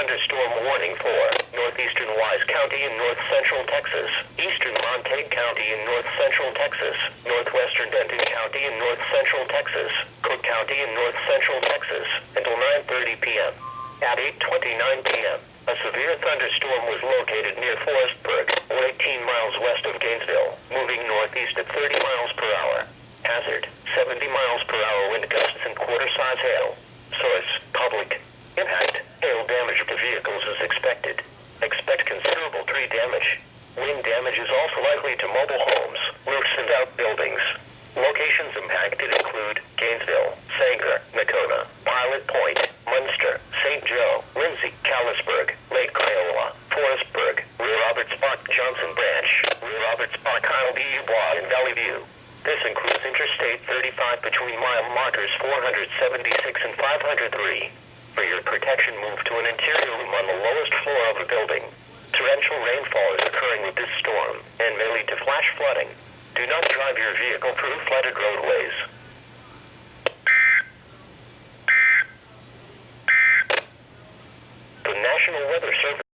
thunderstorm warning for northeastern Wise County in north central Texas, eastern Montague County in north central Texas, northwestern Denton County in north central Texas, Cook County in north central Texas, until 9:30 p.m. At 8:29 p.m., a severe thunderstorm was located near Forestburg, 18 miles west of Gainesville, moving northeast at 30 miles per hour. Hazard, 70 miles per hour wind gusts and quarter-size hail. Source, public. Impact, hail damage to vehicles is expected. Expect considerable tree damage. Wind damage is also likely to mobile homes, roofs and outbuildings. Locations impacted include Gainesville, Sanger, Nakona, Pilot Point, Munster, St. Joe, Lindsay, Callisburg, Lake Kiowa, Forestburg, Rear Roberts Park, Johnson Branch, Rear Roberts Park, Kyle B. Bois, and Valley View. This includes Interstate 35 between mile markers 476 and 503. For your protection, move to an interior room on the lowest floor of the building. Torrential rainfall is occurring with this storm and may lead to flash flooding. Do not drive your vehicle through flooded roadways.